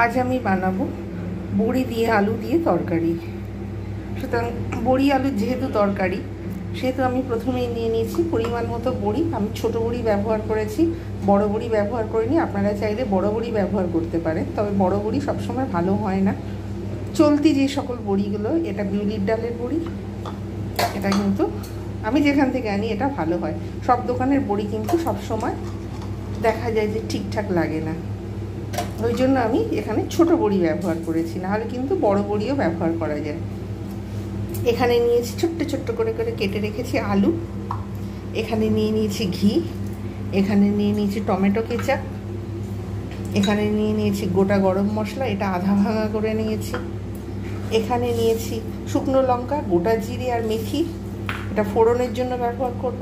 আজ আমি বানাবো বড়ি দিয়ে আলু দিয়ে তরকারি। সুতরাং বড়ি আলু যেহেতু তরকারি, সেহেতু আমি প্রথমেই নিয়ে নিয়েছি পরিমাণ মতো বড়ি। আমি ছোটো বড়ি ব্যবহার করেছি, বড় বড়ি ব্যবহার করিনি। আপনারা চাইলে বড় বড়ি ব্যবহার করতে পারেন, তবে বড় বড়ি সবসময় ভালো হয় না। চলতি যে সকল বড়িগুলো, এটা বিউলির ডালের বড়ি, এটা কিন্তু আমি যেখান থেকে আনি এটা ভালো হয়। সব দোকানের বড়ি কিন্তু সবসময় দেখা যায় যে ঠিকঠাক লাগে না, ওই জন্য আমি এখানে ছোট বড়ি ব্যবহার করেছি, নাহলে কিন্তু বড় বড়িও ব্যবহার করা যায়। এখানে নিয়েছি ছোট্ট ছোট্ট করে করে কেটে রেখেছি আলু, এখানে নিয়ে নিয়েছি ঘি, এখানে নিয়ে নিয়েছি টমেটো কেচাপ, এখানে নিয়ে নিয়েছি গোটা গরম মশলা, এটা আধা ভাঙা করে নিয়েছি, এখানে নিয়েছি শুকনো লঙ্কা, গোটা জিরে আর মেথি, এটা ফোড়নের জন্য ব্যবহার করব।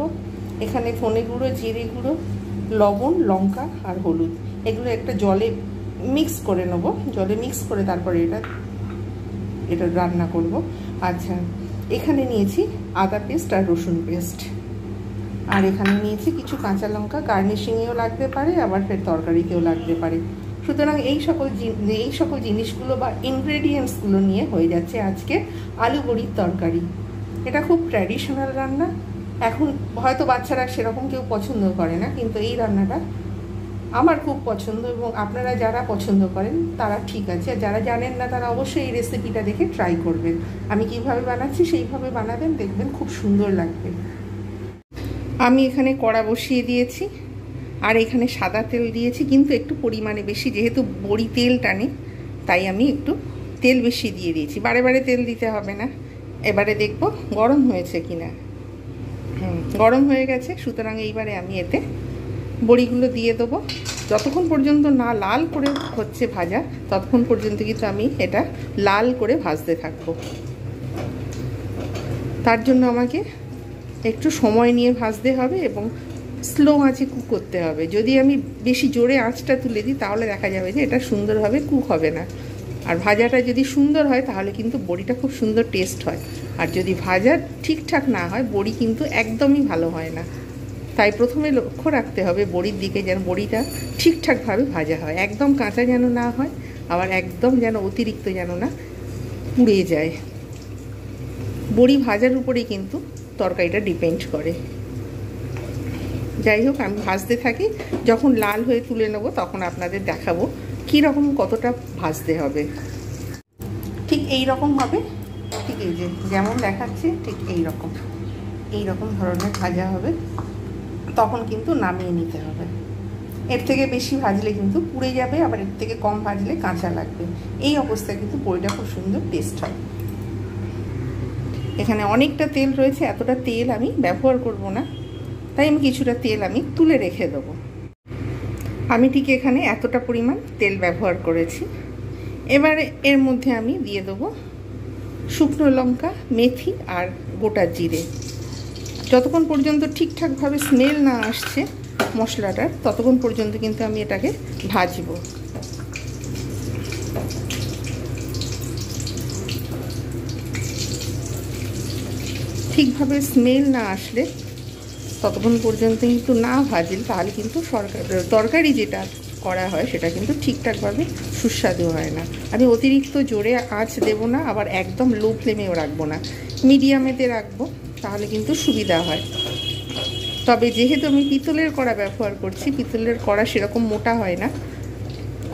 এখানে ধনে গুঁড়ো, জিরে গুঁড়ো, লবণ, লঙ্কা আর হলুদ, এগুলো একটা জলে মিক্স করে নেবো। জলে মিক্স করে তারপরে এটা রান্না করব। আচ্ছা, এখানে নিয়েছি আদা পেস্ট আর রসুন পেস্ট, আর এখানে নিয়েছি কিছু কাঁচা লঙ্কা, গার্নিশিংয়েও লাগতে পারে, আবার ফের তরকারিতেও লাগতে পারে। সুতরাং এই সকল জিনিসগুলো বা ইনগ্রেডিয়েন্টসগুলো নিয়ে হয়ে যাচ্ছে আজকে আলু বড়ির তরকারি। এটা খুব ট্র্যাডিশনাল রান্না। এখন হয়তো বাচ্চারা সেরকম কেউ পছন্দ করে না, কিন্তু এই রান্নাটা আমার খুব পছন্দ, এবং আপনারা যারা পছন্দ করেন তারা ঠিক আছে, আর যারা জানেন না তারা অবশ্যই এই রেসিপিটা দেখে ট্রাই করবেন। আমি কিভাবে বানাচ্ছি সেইভাবে বানাবেন, দেখবেন খুব সুন্দর লাগবে। আমি এখানে কড়া বসিয়ে দিয়েছি, আর এখানে সাদা তেল দিয়েছি, কিন্তু একটু পরিমাণে বেশি, যেহেতু বড়ি তেল টানে তাই আমি একটু তেল বেশি দিয়ে দিয়েছি। বারে বারে তেল দিতে হবে না। এবারে দেখব গরম হয়েছে কিনা। গরম হয়ে গেছে। সুতরাং এইবারে আমি এতে বড়িগুলো দিয়ে দেবো। যতক্ষণ পর্যন্ত না লাল করে হচ্ছে ভাজা, ততক্ষণ পর্যন্ত কিন্তু আমি এটা লাল করে ভাজতে থাকবো। তার জন্য আমাকে একটু সময় নিয়ে ভাজতে হবে এবং স্লো আঁচে কুক করতে হবে। যদি আমি বেশি জোরে আঁচটা তুলে দিই তাহলে দেখা যাবে যে এটা সুন্দরভাবে কুক হবে না। আর ভাজাটা যদি সুন্দর হয় তাহলে কিন্তু বড়িটা খুব সুন্দর টেস্ট হয়, আর যদি ভাজা ঠিকঠাক না হয় বড়ি কিন্তু একদমই ভালো হয় না। তাই প্রথমে লক্ষ্য রাখতে হবে বড়ির দিকে, যেন বড়িটা ঠিকঠাকভাবে ভাজা হয়, একদম কাঁচা যেন না হয়, আবার একদম যেন অতিরিক্ত যেন না পুড়ে যায়। বড়ি ভাজার উপরেই কিন্তু তরকারিটা ডিপেন্ড করে। যাই হোক, আমি ভাজতে থাকি। যখন লাল হয়ে তুলে নেব তখন আপনাদের দেখাবো কীরকম কতটা ভাজতে হবে। ঠিক এই রকম হবে, ঠিক এই যে যেমন দেখাচ্ছে ঠিক এই রকম ধরনের ভাজা হবে, তখন কিন্তু নামিয়ে নিতে হবে। এর থেকে বেশি ভাজলে কিন্তু পুড়ে যাবে, আবার এর থেকে কম ভাজলে কাঁচা লাগবে। এই অবস্থায় কিন্তু বড়িটা খুব সুন্দর টেস্ট হয়। এখানে অনেকটা তেল রয়েছে, এতটা তেল আমি ব্যবহার করব না, তাই আমি কিছুটা তেল আমি তুলে রেখে দেবো। আমি ঠিক এখানে এতটা পরিমাণ তেল ব্যবহার করেছি। এবারে এর মধ্যে আমি দিয়ে দেবো শুকনো লঙ্কা, মেথি আর গোটা জিরে। যতক্ষণ পর্যন্ত ঠিকঠাকভাবে স্মেল না আসছে মশলাটার, ততক্ষণ পর্যন্ত কিন্তু আমি এটাকে ভাজবো। ঠিকভাবে স্মেল না আসলে ততক্ষণ পর্যন্ত কিন্তু না ভাজলে তাহলে কিন্তু তরকারি যেটা করা হয় সেটা কিন্তু ঠিকঠাকভাবে সুস্বাদু হয় না। আমি অতিরিক্ত জোরে আঁচ দেবো না, আবার একদম লো ফ্লেমেও রাখবো না, মিডিয়ামেতে রাখবো, তাহলে কিন্তু সুবিধা হয়। তবে যেহেতু আমি পিতলের কড়া ব্যবহার করছি, পিতলের কড়া সেরকম মোটা হয় না।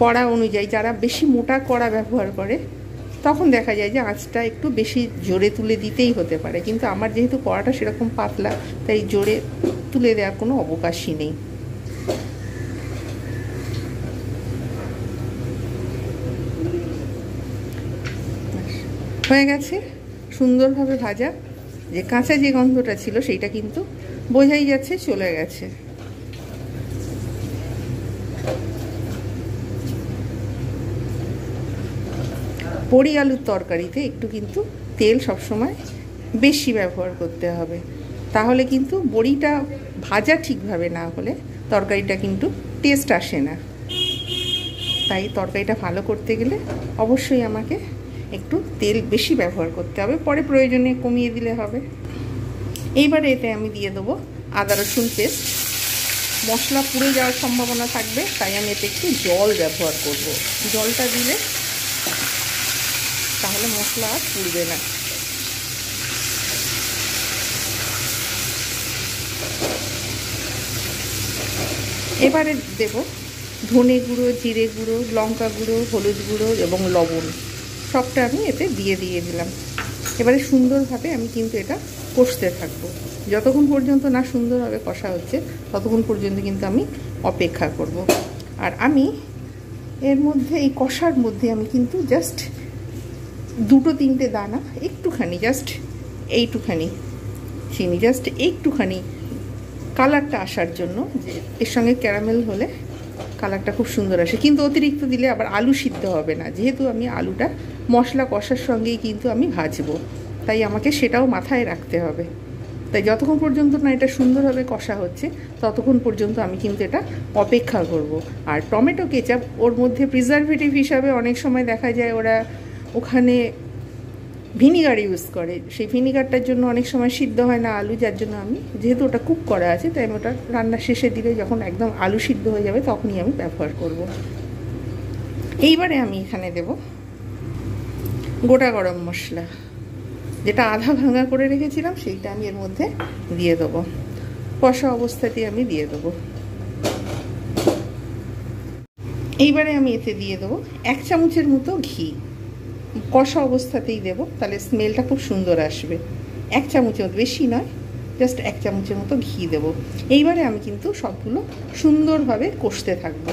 কড়া অনুযায়ী যারা বেশি মোটা কড়া ব্যবহার করে তখন দেখা যায় যে আঁচটা একটু বেশি জোরে তুলে দিতেই হতে পারে, কিন্তু আমার যেহেতু কড়াটা সেরকম পাতলা, তাই জোরে তুলে দেওয়ার কোনো অবকাশই নেই। হয়ে গেছে সুন্দরভাবে ভাজা। যে কাঁচা যে গন্ধটা ছিল সেইটা কিন্তু বোঝাই যাচ্ছে চলে গেছে। বড়ি আলুর তরকারিতে একটু কিন্তু তেল সবসময় বেশি ব্যবহার করতে হবে, তাহলে কিন্তু বড়িটা ভাজা ঠিকভাবে না হলে তরকারিটা কিন্তু টেস্ট আসে না। তাই তরকারিটা ভালো করতে গেলে অবশ্যই আমাকে একটু তেল বেশি ব্যবহার করতে হবে, পরে প্রয়োজনে কমিয়ে দিলে হবে। এইবারে এতে আমি দিয়ে দেবো আদা রসুন পেস্ট। মশলা পুড়ে যাওয়ার সম্ভাবনা থাকবে, তাই আমি এতে একটু জল ব্যবহার করব। জলটা দিলে তাহলে মশলা আর পুড়বে না। এবারে দেব ধনে গুঁড়ো, জিরে গুঁড়ো, লঙ্কা গুঁড়ো, হলুদ গুঁড়ো এবং লবণ, সবটা আমি এতে দিয়ে দিলাম। এবারে সুন্দরভাবে আমি কিন্তু এটা কষতে থাকবো। যতক্ষণ পর্যন্ত না সুন্দরভাবে কষা হচ্ছে ততক্ষণ পর্যন্ত কিন্তু আমি অপেক্ষা করব। আর আমি এর মধ্যে এই কষার মধ্যে আমি কিন্তু জাস্ট 2-3টে দানা একটুখানি, জাস্ট এইটুখানি চিনি, জাস্ট একটুখানি কালারটা আসার জন্য, যে এর সঙ্গে ক্যারামেল হলে কালারটা খুব সুন্দর আসে। কিন্তু অতিরিক্ত দিলে আবার আলু সিদ্ধ হবে না, যেহেতু আমি আলুটা মশলা কষার সঙ্গেই কিন্তু আমি ভাজবো, তাই আমাকে সেটাও মাথায় রাখতে হবে। তাই যতক্ষণ পর্যন্ত না এটা সুন্দরভাবে কষা হচ্ছে ততক্ষণ পর্যন্ত আমি কিন্তু এটা অপেক্ষা করব। আর টমেটো কেচাপ ওর মধ্যে প্রিজারভেটিভ হিসাবে অনেক সময় দেখা যায় ওরা ওখানে ভিনিগার ইউজ করে, সেই ভিনিগারটার জন্য অনেক সময় সিদ্ধ হয় না আলু, যার জন্য আমি যেহেতু ওটা কুক করা আছে তাই আমি ওটা রান্নার শেষে দিলে যখন একদম আলু সিদ্ধ হয়ে যাবে তখনই আমি ব্যবহার করব। এইবারে আমি এখানে দেব গোটা গরম মশলা, যেটা আধা ভাঙা করে রেখেছিলাম সেইটা আমি এর মধ্যে দিয়ে দেবো। কষা অবস্থাতেই আমি দিয়ে দেবো। এইবারে আমি এতে দিয়ে দেবো 1 চামচের মতো ঘি, কষা অবস্থাতেই দেবো, তাহলে স্মেলটা খুব সুন্দর আসবে। 1 চামচের বেশি নয়, জাস্ট 1 চামচের মতো ঘি দেবো। এইবারে আমি কিন্তু সবগুলো সুন্দরভাবে কষতে থাকবো,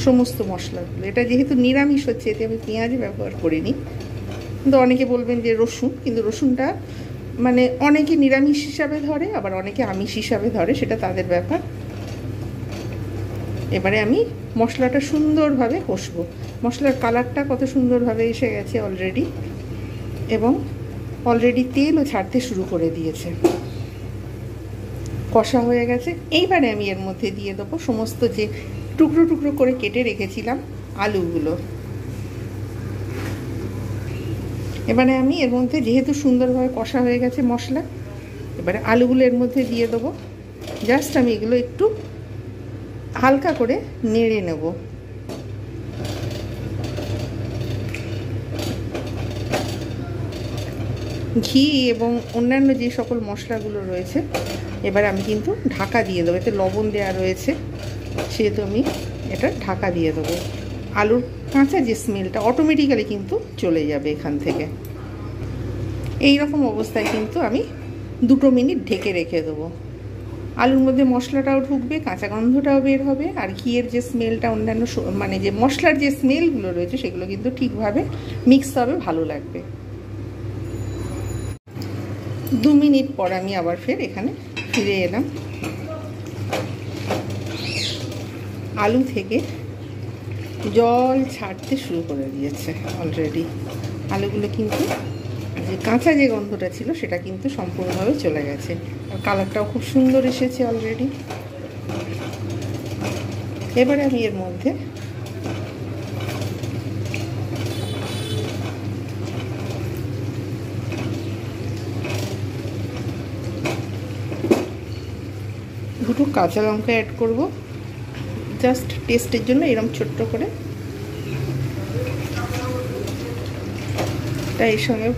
সমস্ত মশলাগুলো। এটা যেহেতু নিরামিষ হচ্ছে এতে আমি পেঁয়াজ ব্যবহার করিনি, কিন্তু অনেকে বলবেন যে রসুন, কিন্তু রসুনটা মানে অনেকে নিরামিষ হিসাবে ধরে, আবার অনেকে আমিষ হিসাবে ধরে, সেটা তাদের ব্যাপার। এবারে আমি মশলাটা সুন্দরভাবে কষবো। মশলার কালারটা কত সুন্দরভাবে এসে গেছে অলরেডি, এবং অলরেডি তেলও ছাড়তে শুরু করে দিয়েছে, কষা হয়ে গেছে। এইবারে আমি এর মধ্যে দিয়ে দেবো সমস্ত যে টুকরো টুকরো করে কেটে রেখেছিলাম আলুগুলো। এবারে আমি এর মধ্যে, যেহেতু সুন্দরভাবে কষা হয়ে গেছে মশলা, এবারে আলুগুলো এর মধ্যে দিয়ে দেবো। জাস্ট আমি এগুলো একটু হালকা করে নেড়ে নেব। ঘি এবং অন্যান্য যে সকল মশলাগুলো রয়েছে এবারে আমি কিন্তু ঢাকা দিয়ে দেবো। এতে লবণ দেওয়া রয়েছে সেহেতু আমি এটা ঢাকা দিয়ে দেবো। আলুর কাঁচা যে স্মেলটা অটোমেটিক্যালি কিন্তু চলে যাবে এখান থেকে। এই রকম অবস্থায় কিন্তু আমি 2 মিনিট ঢেকে রেখে দেবো। আলুর মধ্যে মশলাটাও ঢুকবে, কাঁচা গন্ধটাও বের হবে, আর ঘিয়ের যে স্মেলটা, অন্যান্য মানে যে মশলার যে স্মেলগুলো রয়েছে সেগুলো কিন্তু ঠিকভাবে মিক্স হবে, ভালো লাগবে। 2 মিনিট পর আমি আবার ফের এখানে ফিরে এলাম। আলু থেকে জল ছাড়তে শুরু করে দিয়েছে অলরেডি। আলুগুলো কিন্তু যে কাঁচা যে গন্ধটা ছিল সেটা কিন্তু সম্পূর্ণভাবে চলে গেছে, আর কালারটাও খুব সুন্দর এসেছে অলরেডি। এবারে আমি এর মধ্যে দুটো কাঁচা লঙ্কা অ্যাড করব, জাস্ট টেস্টের জন্য, এরকম ছোট্ট করে। তাই এর সঙ্গে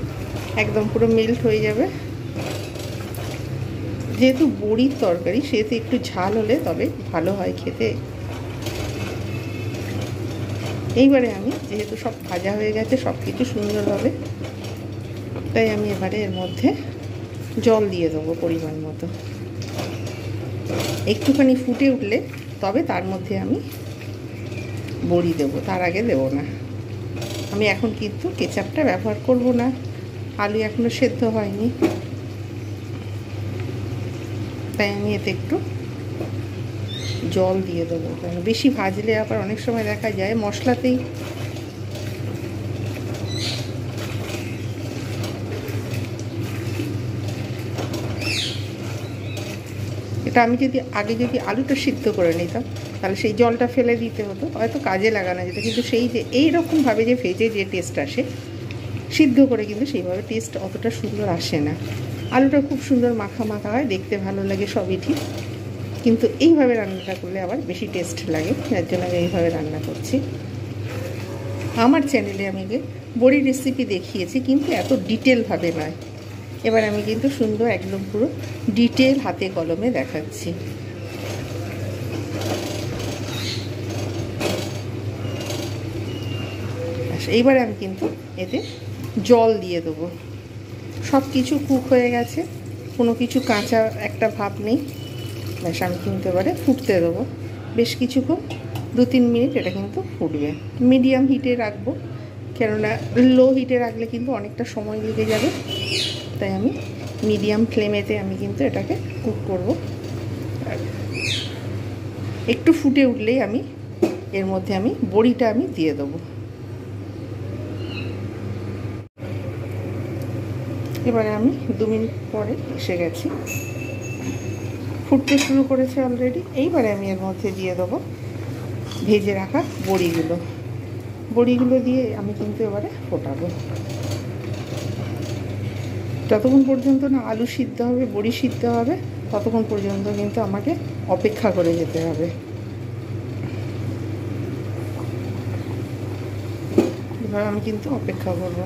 একদম পুরো মেল্ট হয়ে যাবে। যেহেতু বড়ির তরকারি সেহেতু একটু ঝাল হলে তবে ভালো হয় খেতে। এইবারে আমি যেহেতু সব ভাজা হয়ে গেছে সব কিছু সুন্দরভাবে, তাই আমি এবারে এর মধ্যে জল দিয়ে দেবো পরিমাণ মতো। একটুখানি ফুটে উঠলে তবে তার মধ্যে আমি বড়ি দেবো, তার আগে দেবো না। আমি এখন কিন্তু কেচাপটা ব্যবহার করব না, আলু এখনও সেদ্ধ হয়নি, তাই আমি এতে একটু জল দিয়ে দেবো। কারণ বেশি ভাজলে আবার অনেক সময় দেখা যায় মশলাতেই এটা আমি যদি আলুটা সিদ্ধ করে নিতাম তাহলে সেই জলটা ফেলে দিতে হতো, হয়তো কাজে লাগানো যেত। কিন্তু সেই যে এইরকমভাবে যে ভেজে যে টেস্ট আসে, সিদ্ধ করে কিন্তু সেইভাবে টেস্ট অতটা সুন্দর আসে না। আলুটা খুব সুন্দর মাখা মাখা হয়, দেখতে ভালো লাগে, সবই ঠিক। কিন্তু এইভাবে রান্নাটা করলে আবার বেশি টেস্ট লাগে, যার জন্য আমি এইভাবে রান্না করছি। আমার চ্যানেলে আমি বড়ির রেসিপি দেখিয়েছি, কিন্তু এত ডিটেলভাবে নয়। এবার আমি কিন্তু সুন্দর একদম পুরো ডিটেল হাতে কলমে দেখাচ্ছি। এইবারে আমি কিন্তু এতে জল দিয়ে দেবো। সব কিছু কুক হয়ে গেছে, কোনো কিছু কাঁচা একটা ভাব নেই। ব্যাস আমি কিন্তু এবারে ফুটতে দেবো বেশ কিছুক্ষণ, 2-3 মিনিট এটা কিন্তু ফুটবে। মিডিয়াম হিটে রাখবো, কেননা লো হিটে রাখলে কিন্তু অনেকটা সময় লেগে যাবে। তাই আমি মিডিয়াম ফ্লেমেতে আমি কিন্তু এটাকে কুক করব। একটু ফুটে উঠলেই আমি এর মধ্যে আমি বড়িটা আমি দিয়ে দেবো। এবারে আমি 2 মিনিট পরে এসে গেছি, ফুটতে শুরু করেছে অলরেডি। এইবারে আমি এর মধ্যে দিয়ে দেবো ভেজে রাখা বড়িগুলো। বড়িগুলো দিয়ে আমি কিন্তু এবারে ফোটাবো। যতক্ষণ পর্যন্ত না আলু সিদ্ধ হবে, বড়ি সিদ্ধ হবে, ততক্ষণ পর্যন্ত কিন্তু আমাকে অপেক্ষা করে যেতে হবে। এবার আমি কিন্তু অপেক্ষা করব।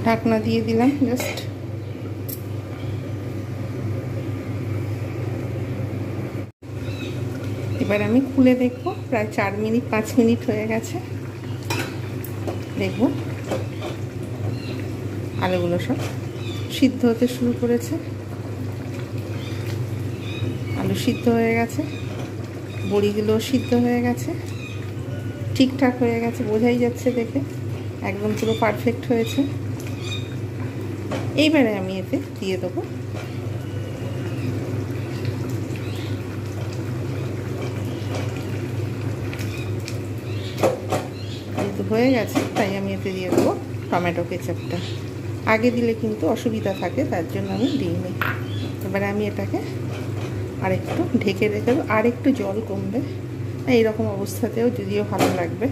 ঢাকনা দিয়ে দিলাম জাস্ট। এবার আমি খুলে দেখব, প্রায় 4-5 মিনিট হয়ে গেছে। দেখব আলুগুলো সব সিদ্ধ হতে শুরু করেছে। আলু সিদ্ধ হয়ে গেছে, বড়িগুলো সিদ্ধ হয়ে গেছে, ঠিকঠাক হয়ে গেছে, বোঝাই যাচ্ছে দেখে একদম পুরো পারফেক্ট হয়েছে। এইবারে আমি এতে দিয়ে দেবো হয়ে গেছে, তাই আমি এতে দিয়ে দেবো টমেটো কেচাপটা। আগে দিলে কিন্তু অসুবিধা থাকে, তার জন্য আমি দিইনি। এবারে আমি এটাকে আরেকটু ঢেকে রেখে দেবো, আর একটু জল কমবে, এইরকম অবস্থাতেও যদিও ভালো লাগবে।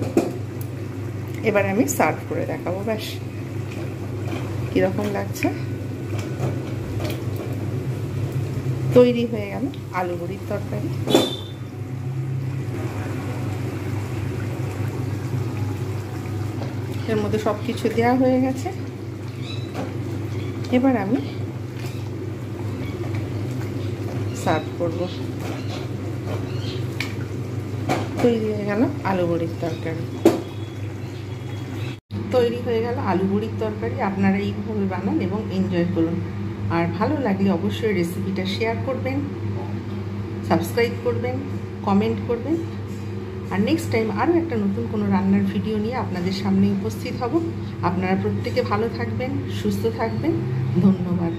এবারে আমি সার্ভ করে দেখাবো। ব্যাস কীরকম লাগছে, তৈরি হয়ে গেল আলু বড়ির তরকারি। এর মধ্যে সব কিছু দেওয়া হয়ে গেছে। এবার আমি সার্ভ করব। তৈরি হয়ে গেল আলু বড়ির তরকারি। তৈরি হয়ে গেল আলু বড়ির তরকারি। আপনারা এইভাবে বানান এবং এনজয় করুন। আর ভালো লাগলে অবশ্যই রেসিপিটা শেয়ার করবেন, সাবস্ক্রাইব করবেন, কমেন্ট করবেন। আর নেক্সট টাইম আরও একটা নতুন কোনো রান্নার ভিডিও নিয়ে আপনাদের সামনে উপস্থিত হব। আপনারা প্রত্যেকে ভালো থাকবেন, সুস্থ থাকবেন। ধন্যবাদ।